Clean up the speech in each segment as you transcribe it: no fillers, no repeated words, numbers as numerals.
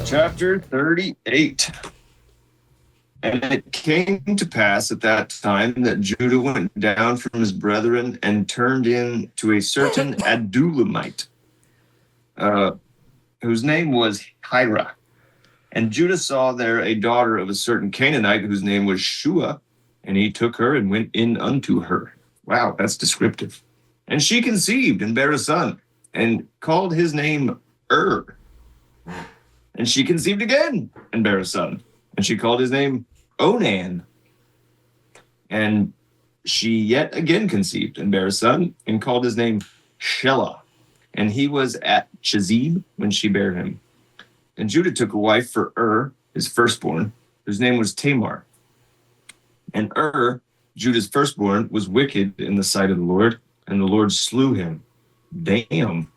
Chapter 38. And it came to pass at that time that Judah went down from his brethren and turned in to a certain Adullamite, whose name was Hira. And Judah saw there a daughter of a certain Canaanite whose name was Shua, and he took her and went in unto her. Wow, that's descriptive. And she conceived and bare a son, and called his name And she conceived again and bare a son, and she called his name Onan. And she yet again conceived and bare a son, and called his name Shelah. And he was at Chezib when she bare him. And Judah took a wife for his firstborn, whose name was Tamar. And Judah's firstborn, was wicked in the sight of the Lord, and the Lord slew him. Damn.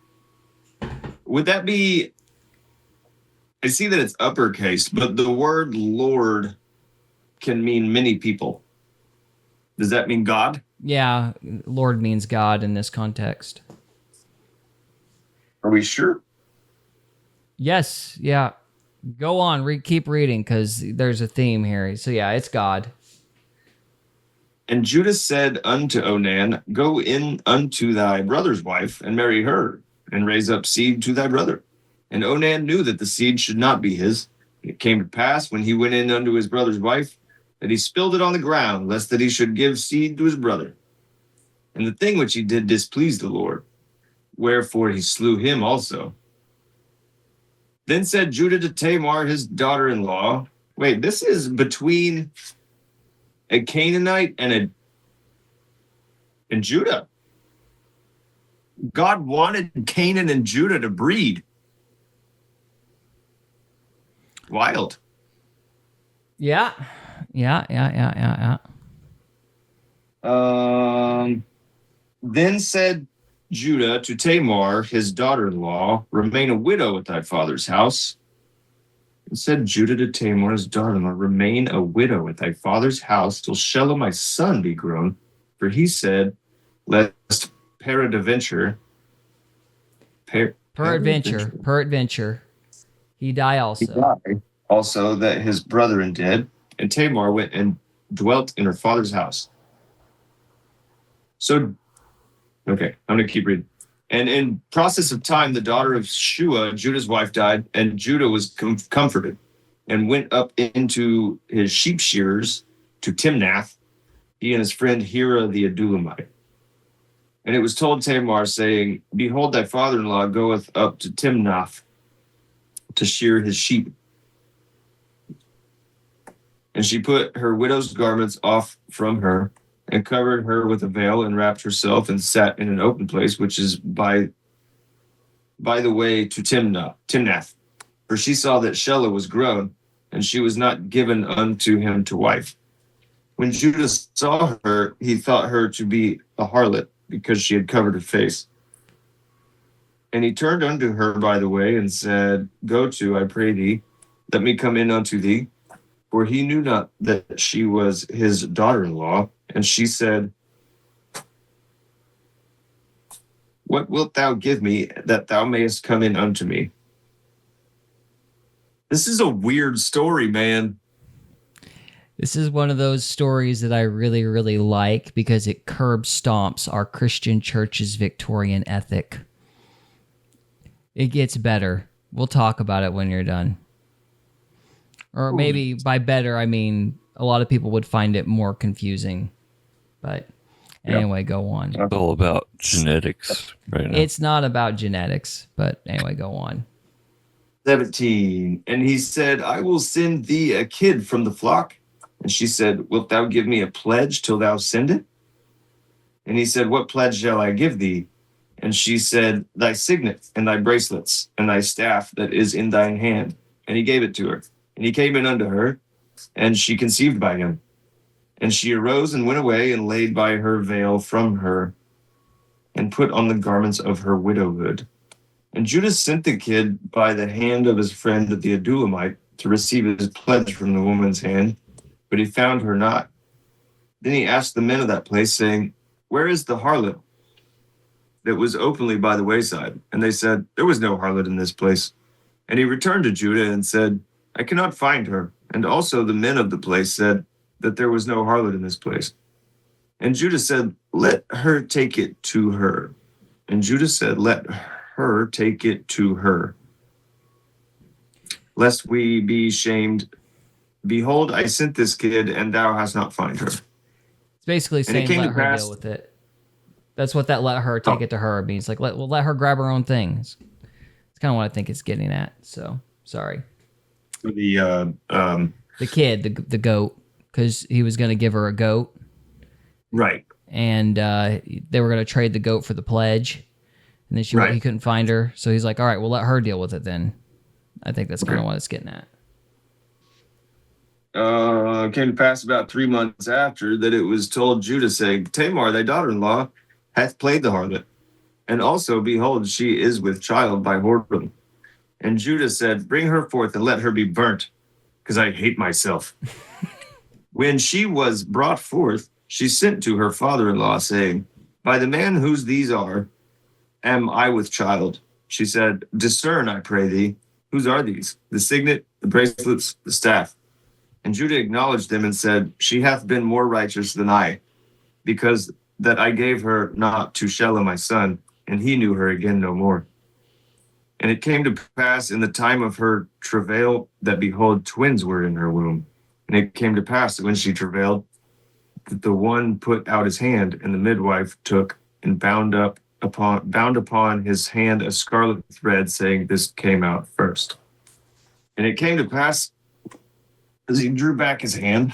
Would that be... I see that it's uppercase, but the word Lord can mean many people. Does that mean God? Yeah, Lord means God in this context. Are we sure? Yes, yeah. Go on, keep reading, because there's a theme here. So yeah, it's God. And Judah said unto Onan, Go in unto thy brother's wife, and marry her, and raise up seed to thy brother. And Onan knew that the seed should not be his. It came to pass, when he went in unto his brother's wife, that he spilled it on the ground, lest that he should give seed to his brother. And the thing which he did displeased the Lord, wherefore he slew him also. Then said Judah to Tamar, his daughter-in-law, wait, this is between a Canaanite and Judah. God wanted Canaan and Judah to breed. Wild. Yeah. Then said Judah to Tamar, his daughter-in-law, Remain a widow at thy father's house. And said Judah to Tamar, his daughter-in-law, Remain a widow at thy father's house till Shelah my son be grown. For he said, Lest peradventure, he die also. He died also that his brethren did, and Tamar went and dwelt in her father's house. So, okay, I'm going to keep reading. And in process of time, the daughter of Shua, Judah's wife, died, and Judah was comforted, and went up into his sheep shearers to Timnath, he and his friend Hira the Adullamite. And it was told Tamar, saying, Behold, thy father-in-law goeth up to Timnath to shear his sheep. And she put her widow's garments off from her, and covered her with a veil, and wrapped herself, and sat in an open place, which is by the way to Timnath. For she saw that Shelah was grown, and she was not given unto him to wife. When Judah saw her, he thought her to be a harlot, because she had covered her face. And he turned unto her by the way, and said, Go to, I pray thee, let me come in unto thee. For he knew not that she was his daughter-in-law. And she said, What wilt thou give me, that thou mayest come in unto me? This is a weird story, man. This is one of those stories that I really, really like, because it curb stomps our Christian church's Victorian ethic. It gets better. We'll talk about it when you're done. Or maybe by better, I mean, a lot of people would find it more confusing. But anyway, Go on. It's all about genetics right now. It's not about genetics, but anyway, go on. 17. And he said, I will send thee a kid from the flock. And she said, Wilt thou give me a pledge till thou send it? And he said, What pledge shall I give thee? And she said, Thy signet, and thy bracelets, and thy staff that is in thine hand. And he gave it to her. And he came in unto her, and she conceived by him. And she arose and went away, and laid by her veil from her, and put on the garments of her widowhood. And Judah sent the kid by the hand of his friend the Adullamite to receive his pledge from the woman's hand, but he found her not. Then he asked the men of that place, saying, Where is the harlot that was openly by the wayside? And they said, There was no harlot in this place. And he returned to Judah and said, I cannot find her. And also the men of the place said that there was no harlot in this place. And Judah said, let her take it to her. And Judah said, let her take it to her, lest we be shamed. Behold, I sent this kid, and thou hast not found her. It's basically saying let her deal with it. That's what that let her take it to her means. Like, let her grab her own things. It's kind of what I think it's getting at. So, sorry. The kid, the goat, because he was going to give her a goat. Right. And they were going to trade the goat for the pledge. And then he couldn't find her. So he's like, all right, well, let her deal with it then. I think that's kind of what it's getting at. Came to pass about 3 months after that it was told Judah, saying, Tamar, thy daughter-in-law, hath played the harlot. And also, behold, she is with child by whoredom. And Judah said, bring her forth and let her be burnt, because I hate myself. When she was brought forth, she sent to her father-in-law, saying, by the man whose these are, am I with child? She said, discern, I pray thee, whose are these? The signet, the bracelets, the staff. And Judah acknowledged them and said, she hath been more righteous than I, because that I gave her not to Shelah my son, and he knew her again no more. And it came to pass in the time of her travail that, behold, twins were in her womb. And it came to pass that when she travailed, that the one put out his hand, and the midwife took and bound upon his hand a scarlet thread, saying, this came out first. And it came to pass, as he drew back his hand,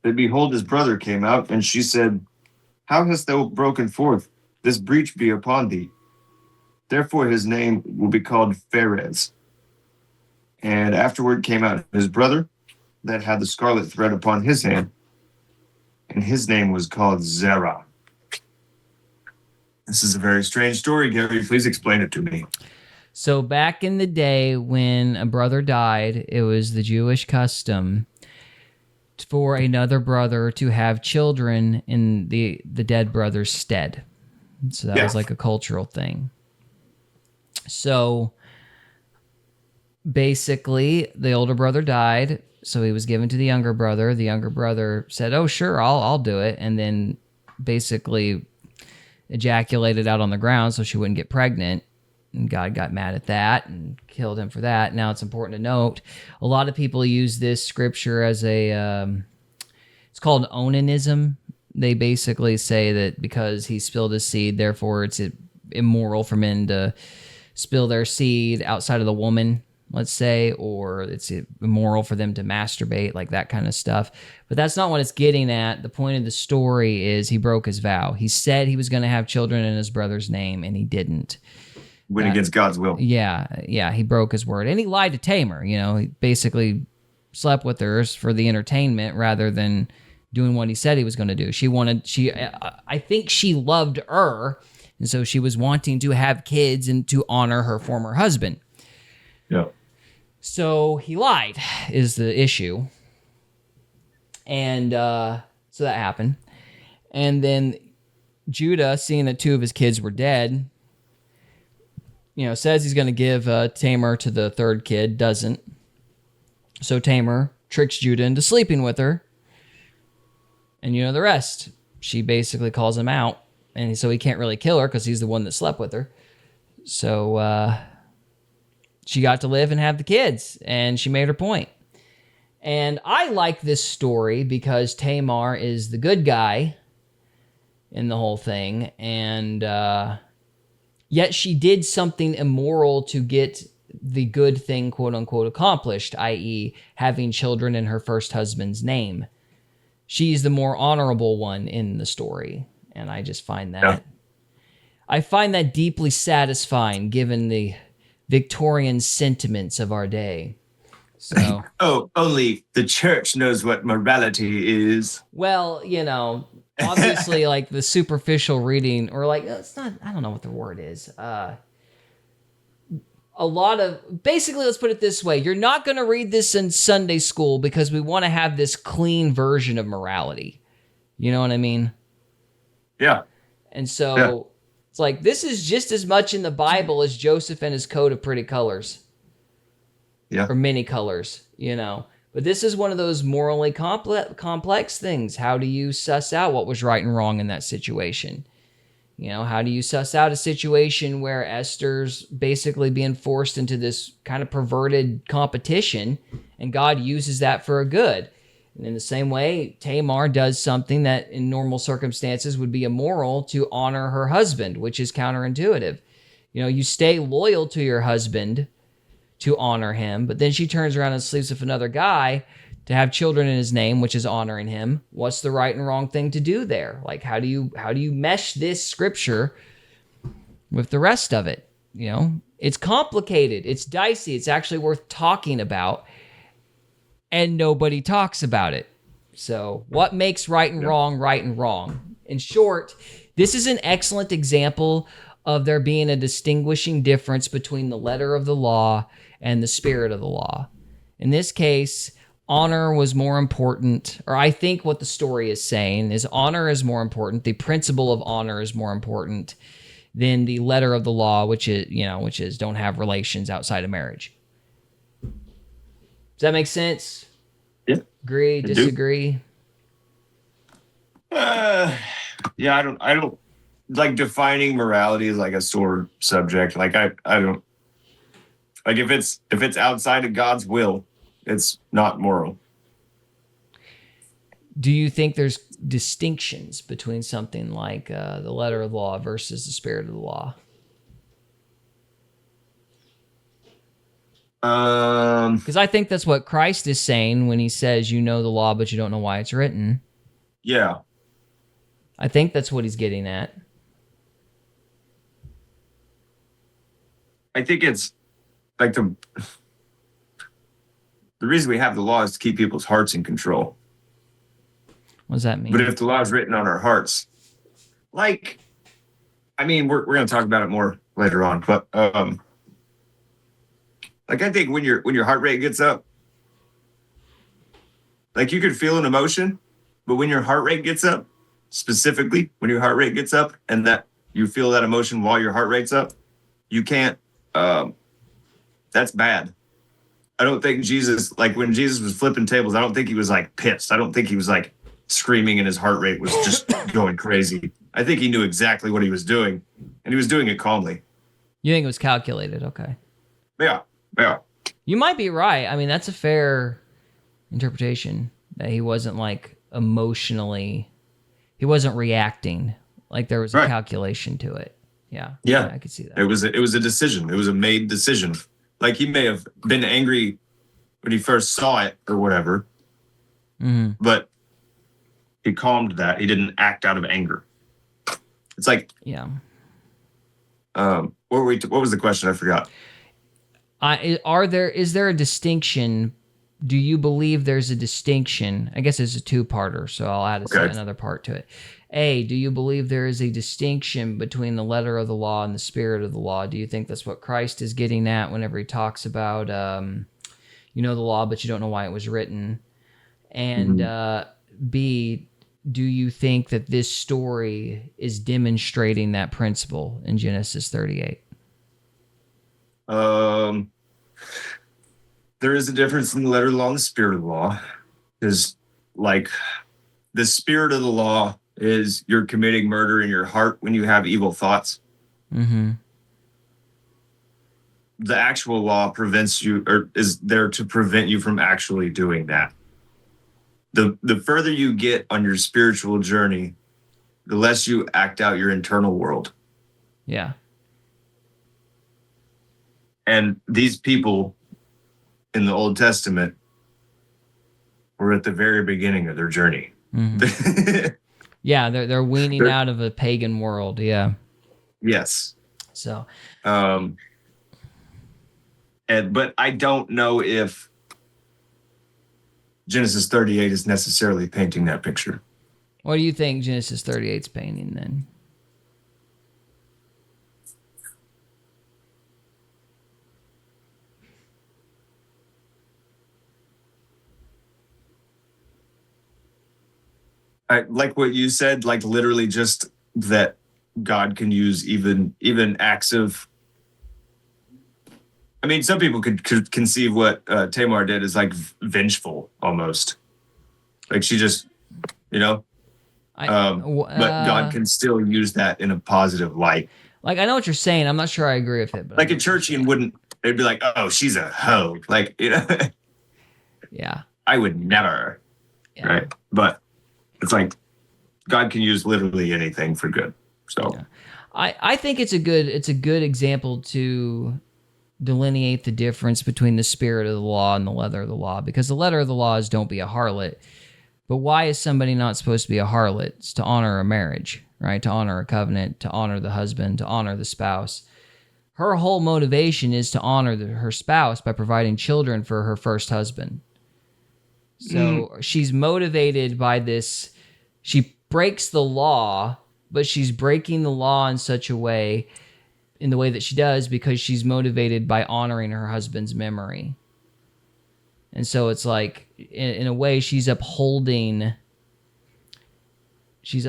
that behold, his brother came out, and she said, how hast thou broken forth? This breach be upon thee. Therefore his name will be called Pharez. And afterward came out his brother that had the scarlet thread upon his hand, and his name was called Zerah. This is a very strange story, Gary. Please explain it to me. So back in the day when a brother died, it was the Jewish custom for another brother to have children in the dead brother's stead. So that was like a cultural thing. So basically, the older brother died, so he was given to the younger brother. The younger brother said, oh, sure, I'll do it. And then basically ejaculated out on the ground so she wouldn't get pregnant. And God got mad at that and killed him for that. Now, it's important to note, a lot of people use this scripture as it's called onanism. They basically say that because he spilled his seed, therefore it's immoral for men to spill their seed outside of the woman, let's say, or it's immoral for them to masturbate, like that kind of stuff. But that's not what it's getting at. The point of the story is he broke his vow. He said he was going to have children in his brother's name, and he didn't. Went against God's will. Yeah, he broke his word. And he lied to Tamar, he basically slept with her for the entertainment rather than doing what he said he was going to do. I think she loved her, and so she was wanting to have kids and to honor her former husband. Yeah. So he lied is the issue. And so that happened. And then Judah, seeing that 2 of his kids were dead, says he's going to give Tamar to the 3rd kid, doesn't. So Tamar tricks Judah into sleeping with her. And the rest. She basically calls him out. And so he can't really kill her because he's the one that slept with her. So she got to live and have the kids. And she made her point. And I like this story because Tamar is the good guy in the whole thing. And yet she did something immoral to get the good thing, quote unquote, accomplished, i.e. having children in her first husband's name. She's the more honorable one in the story. And I just find that... Yeah. I find that deeply satisfying given the Victorian sentiments of our day. So, only the church knows what morality is. Well, obviously, like the superficial reading, or like, it's not, I don't know what the word is. Basically, let's put it this way. You're not going to read this in Sunday school because we want to have this clean version of morality. You know what I mean? Yeah. And so it's like, this is just as much in the Bible as Joseph and his coat of pretty colors. Yeah. or many colors, But this is one of those morally complex things. How do you suss out what was right and wrong in that situation? How do you suss out a situation where Esther's basically being forced into this kind of perverted competition and God uses that for a good? And in the same way, Tamar does something that in normal circumstances would be immoral to honor her husband, which is counterintuitive. You stay loyal to your husband to honor him, but then she turns around and sleeps with another guy to have children in his name, which is honoring him. What's the right and wrong thing to do there? Like, how do you mesh this scripture with the rest of it? It's complicated. It's dicey. It's actually worth talking about, and nobody talks about it. So what makes right and wrong right and wrong? In short, this is an excellent example of there being a distinguishing difference between the letter of the law and the spirit of the law. In this case, honor was more important, or I think what the story is saying is honor is more important. The principle of honor is more important than the letter of the law, which is don't have relations outside of marriage. Does that make sense? Yeah. Agree, disagree? Yeah, I don't like defining morality as like a sore subject. Like I don't like if it's outside of God's will, it's not moral. Do you think there's distinctions between something like the letter of the law versus the spirit of the law? Because I think that's what Christ is saying when he says, you know the law, but you don't know why it's written. Yeah. I think that's what he's getting at. I think it's like the reason we have the law is to keep people's hearts in control. What does that mean? But if the law is written on our hearts, we're going to talk about it more later on, but I think when your heart rate gets up, like you could feel an emotion, but when your heart rate gets up, specifically when your heart rate gets up and that you feel that emotion while your heart rate's up, you can't, that's bad. I don't think Jesus, like when Jesus was flipping tables, I don't think he was like pissed. I don't think he was like screaming and his heart rate was just going crazy. I think he knew exactly what he was doing and he was doing it calmly. You think it was calculated? Okay. Yeah. You might be right. I mean, that's a fair interpretation that he wasn't like emotionally, he wasn't reacting. Like there was a calculation to it. Yeah, I could see that. It was a decision. It was a made decision. Like he may have been angry when he first saw it or whatever, but he calmed that. He didn't act out of anger. It's like, what was the question? I forgot. Is there a distinction? Do you believe there's a distinction? I guess it's a two-parter, so I'll add another part to it. A, do you believe there is a distinction between the letter of the law and the spirit of the law? Do you think that's what Christ is getting at whenever he talks about, you know the law, but you don't know why it was written? And B, do you think that this story is demonstrating that principle in Genesis 38? There is a difference in the letter of the law and the spirit of the law. Because, like, the spirit of the law is you're committing murder in your heart when you have evil thoughts. Mm-hmm. The actual law prevents you, or is there to prevent you from actually doing that. The further you get on your spiritual journey, the less you act out your internal world. Yeah. And these people in the Old Testament were at the very beginning of their journey. Mm-hmm. Yeah, they're weaning out of a pagan world. Yeah. Yes. So. But I don't know if Genesis 38 is necessarily painting that picture. What do you think Genesis 38 is painting then? I like what you said, like literally just that God can use even acts of I mean, some people could conceive what Tamar did as like vengeful almost. Like she just, you know, but God can still use that in a positive light. Like, I know what you're saying. I'm not sure I agree with it. But like a churchian wouldn't, they'd be like, oh, she's a hoe. Like, you know, yeah. I would never. Yeah. Right. But it's like God can use literally anything for good. So yeah. I think it's a good example to delineate the difference between the spirit of the law and the letter of the law, because the letter of the law is don't be a harlot. But why is somebody not supposed to be a harlot? It's to honor a marriage, right? To honor a covenant, to honor the husband, to honor the spouse. Her whole motivation is to honor her spouse by providing children for her first husband. So she's motivated by this. She breaks the law, but she's breaking the law in such a way, in the way that she does, because she's motivated by honoring her husband's memory. And so it's like, in a way, she's upholding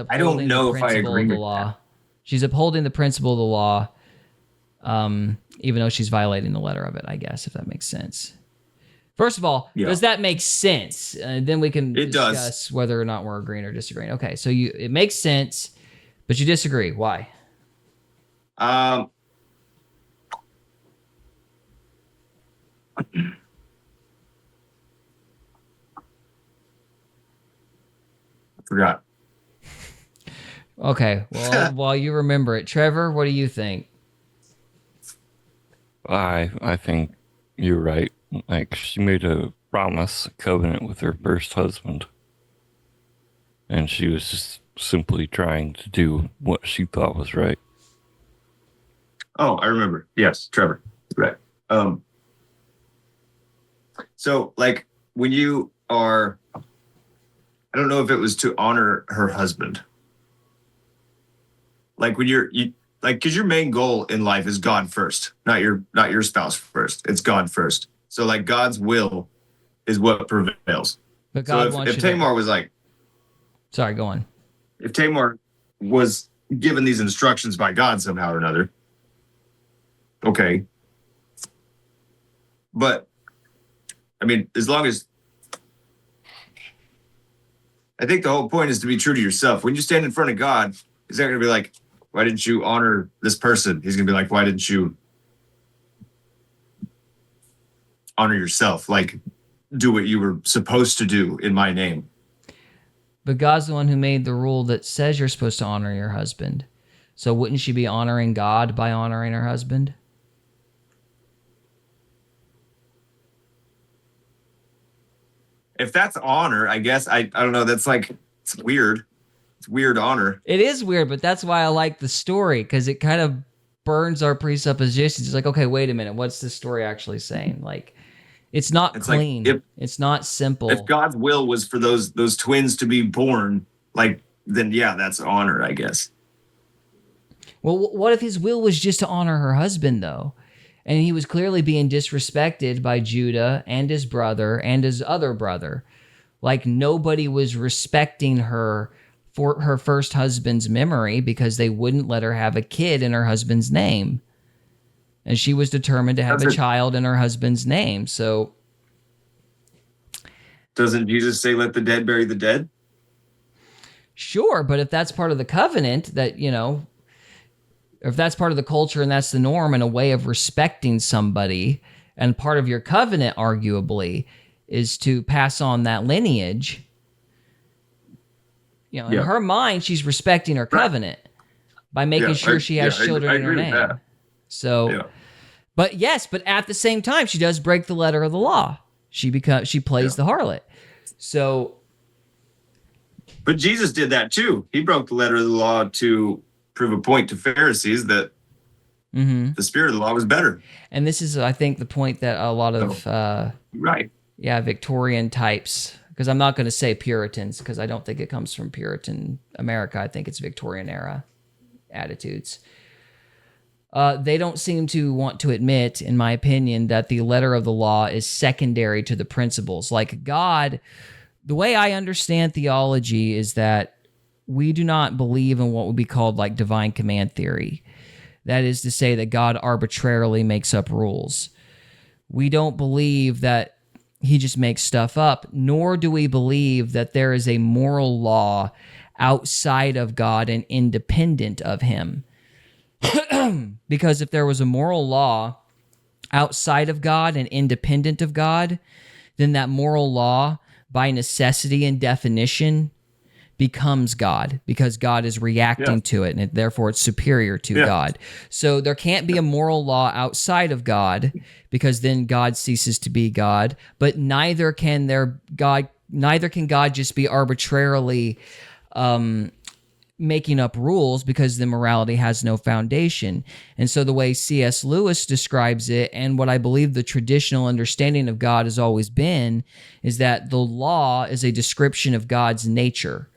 I don't know if I agree with law. that. She's upholding the principle of the law, even though she's violating the letter of it, I guess, if that makes sense. First of all, does that make sense? Then we can discuss whether or not we're agreeing or disagreeing. Okay, so it makes sense, but you disagree. Why? I forgot. Okay, well, while you remember it, Trevor, what do you think? I think you're right. Like, she made a promise, a covenant with her first husband, and she was just simply trying to do what she thought was right. Oh, I remember. Yes, Trevor. Right. So, like, when you are, I don't know if it was to honor her husband. Like when because your main goal in life is God first, not your spouse first. It's God first. So like God's will is what prevails. But God so if Tamar was like, sorry, go on. If Tamar was given these instructions by God somehow or another, okay. But I mean, as long as I think the whole point is to be true to yourself. When you stand in front of God, he's not going to be like, why didn't you honor this person? He's going to be like, why didn't you honor yourself? Like, do what you were supposed to do in my name. But God's the one who made the rule that says you're supposed to honor your husband. So wouldn't she be honoring God by honoring her husband? If that's honor, I guess, I don't know. That's like, it's weird. It's weird honor. It is weird, but that's why I like the story, because it kind of burns our presuppositions. It's like, okay, wait a minute. What's this story actually saying? Like, it's not clean. Like it's not simple. If God's will was for those twins to be born, like, then yeah, that's honor, I guess. Well, what if his will was just to honor her husband, though? And he was clearly being disrespected by Judah and his brother and his other brother. Like, nobody was respecting her for her first husband's memory because they wouldn't let her have a kid in her husband's name. And she was determined to have a child in her husband's name. So, doesn't Jesus say, let the dead bury the dead? Sure, but if that's part of the covenant, that, you know, if that's part of the culture and that's the norm and a way of respecting somebody, and part of your covenant, arguably, is to pass on that lineage, you know, in her mind, she's respecting her covenent by making sure she has children in her name. So, but at the same time, she does break the letter of the law. She plays the harlot. So, but Jesus did that too. He broke the letter of the law to prove a point to Pharisees that the spirit of the law was better. And this is, I think, the point that a lot of Victorian types, because I'm not going to say Puritans, because I don't think it comes from Puritan America. I think it's Victorian era attitudes. They don't seem to want to admit, in my opinion, that the letter of the law is secondary to the principles. Like God, the way I understand theology is that we do not believe in what would be called like divine command theory. That is to say that God arbitrarily makes up rules. We don't believe that he just makes stuff up, nor do we believe that there is a moral law outside of God and independent of him. Because if there was a moral law outside of God and independent of God, then that moral law, by necessity and definition, becomes God, because God is reacting to it, and therefore it's superior to God. So there can't be a moral law outside of God, because then God ceases to be God. But neither can God just be arbitrarily making up rules, because the morality has no foundation. And so the way C.S. Lewis describes it, and what I believe the traditional understanding of God has always been, is that the law is a description of God's nature.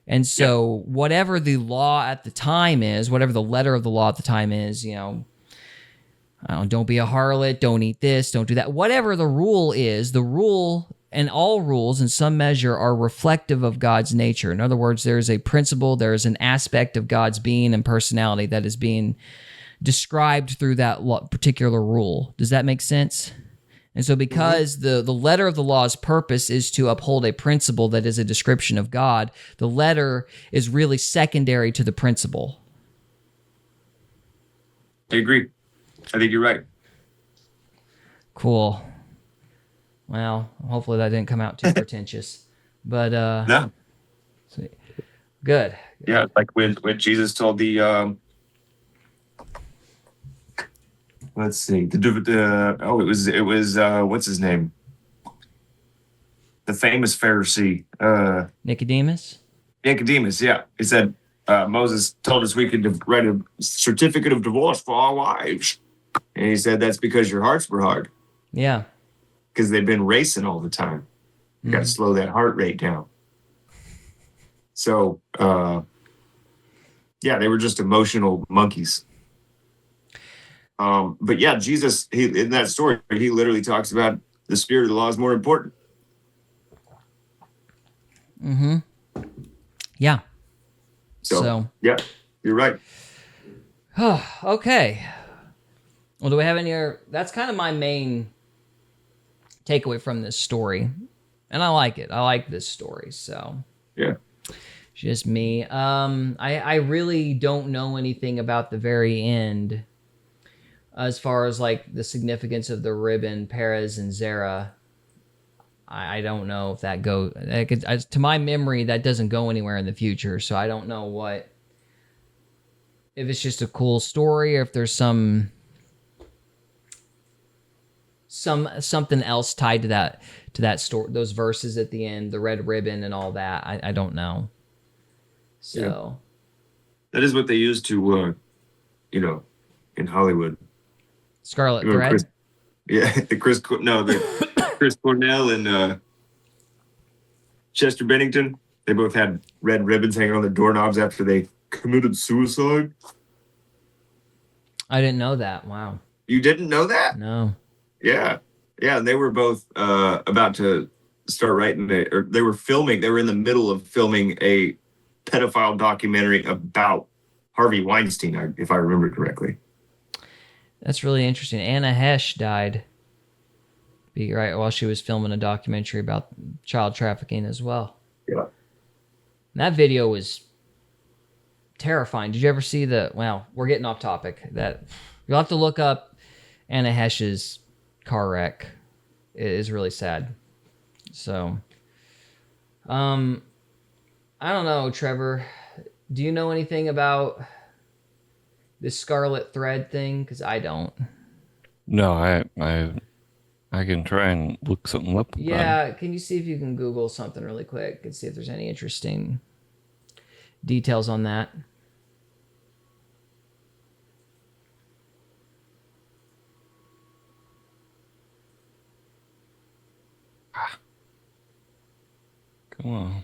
And so whatever the law at the time is, whatever the letter of the law at the time is, don't be a harlot, don't eat this, don't do that. Whatever the rule is, the rule and all rules in some measure are reflective of God's nature. In other words, there is a principle, there is an aspect of God's being and personality that is being described through that particular rule. Does that make sense? And so because the letter of the law's purpose is to uphold a principle that is a description of God, the letter is really secondary to the principle. I agree. I think you're right. Cool. Well, hopefully that didn't come out too pretentious. But No. Good. Yeah, like when Jesus told the let's see, it was what's his name? The famous Pharisee, Nicodemus? Nicodemus. Yeah, he said Moses told us we could write a certificate of divorce for our wives, and he said that's because your hearts were hard. Yeah. Because they've been racing all the time. You got to slow that heart rate down. So, they were just emotional monkeys. But yeah, Jesus, in that story, he literally talks about the spirit of the law is more important. Mm-hmm. Yeah. So yeah, you're right. Okay. Well, do we have any other? That's kind of my main takeaway from this story. And I like it. I like this story. So yeah. Just me. I really don't know anything about the very end as far as like the significance of the ribbon, Perez and Zara. I don't know if that goes... to my memory, that doesn't go anywhere in the future, so I don't know what... If it's just a cool story, or if there's something else tied to that story, those verses at the end, the red ribbon and all that. I don't know. So... That is what they use to, in Hollywood. Scarlet Thread? Chris Cornell and Chester Bennington. They both had red ribbons hanging on their doorknobs after they committed suicide. I didn't know that. Wow. You didn't know that? No. Yeah. Yeah, and they were both about to start writing they were filming. They were in the middle of filming a pedophile documentary about Harvey Weinstein, if I remember correctly. That's really interesting. Anna Hesh died while she was filming a documentary about child trafficking as well. Yeah. And that video was terrifying. Did you ever see we're getting off topic. You'll have to look up Anna Hesh's car wreck. It is really sad. So, I don't know, Trevor. Do you know anything about this Scarlet Thread thing? Because I don't. No, I can try and look something up. Yeah, can you see if you can Google something really quick and see if there's any interesting details on that? Come on.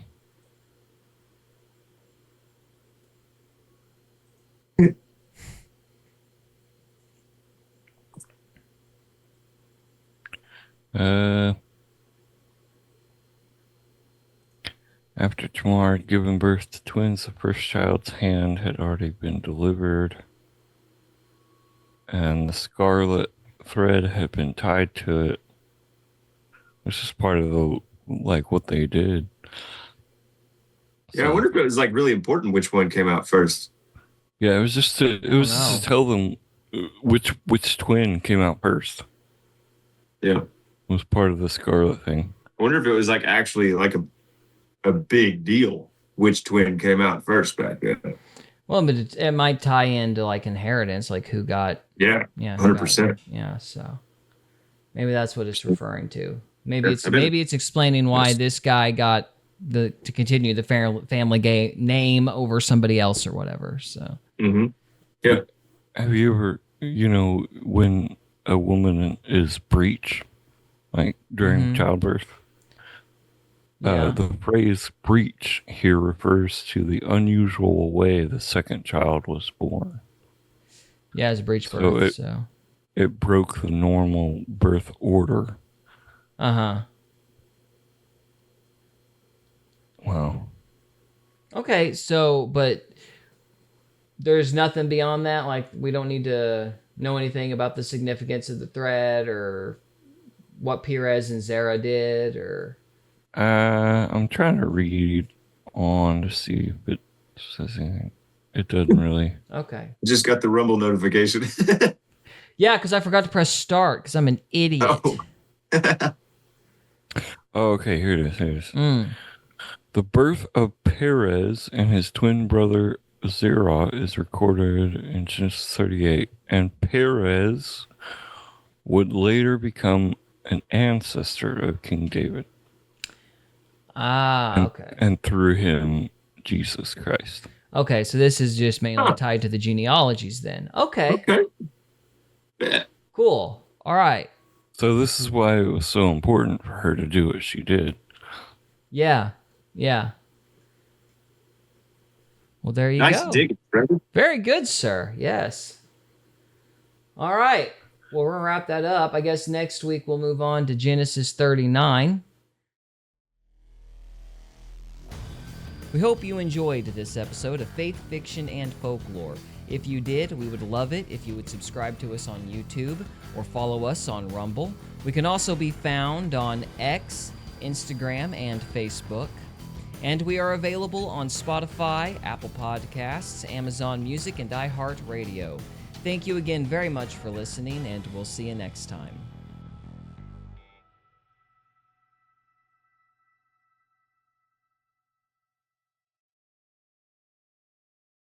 After Tamar had given birth to twins, the first child's hand had already been delivered, and the scarlet thread had been tied to it. It's just part of the what they did. Yeah, I wonder if it was like really important which one came out first. Yeah, it was just to tell them which twin came out first. Yeah, it was part of the Scarlet thing. I wonder if it was like actually like a big deal which twin came out first back then. Well, but it might tie into like inheritance, like who got. Yeah, Yeah, 100%. Yeah, so maybe that's what it's referring to. Maybe it's explaining why this guy got to continue the family name over somebody else or whatever. So. Mm-hmm. Yeah. Have you ever, when a woman is breech, like during childbirth, the phrase breech here refers to the unusual way the second child was born. Yeah, it's a breech birth. So it broke the normal birth order. Uh-huh. Wow. Okay, so, but there's nothing beyond that? Like, we don't need to know anything about the significance of the thread or what Perez and Zara did, or... I'm trying to read on to see if it says anything. It doesn't really. Okay. Just got the Rumble notification. Yeah, because I forgot to press start because I'm an idiot. Oh, okay, here it is. The birth of Perez and his twin brother Zerah is recorded in Genesis 38, and Perez would later become an ancestor of King David. Okay. And through him, Jesus Christ. Okay, so this is just mainly tied to the genealogies then. Okay. Yeah. Cool. All right. So this is why it was so important for her to do what she did. Yeah. Yeah. Well, there you go. Nice digging, Trevor. Very good, sir. Yes. All right. Well, we're going to wrap that up. I guess next week we'll move on to Genesis 39. We hope you enjoyed this episode of Faith, Fiction, and Folklore. If you did, we would love it if you would subscribe to us on YouTube or follow us on Rumble. We can also be found on X, Instagram, and Facebook. And we are available on Spotify, Apple Podcasts, Amazon Music, and iHeartRadio. Thank you again very much for listening, and we'll see you next time.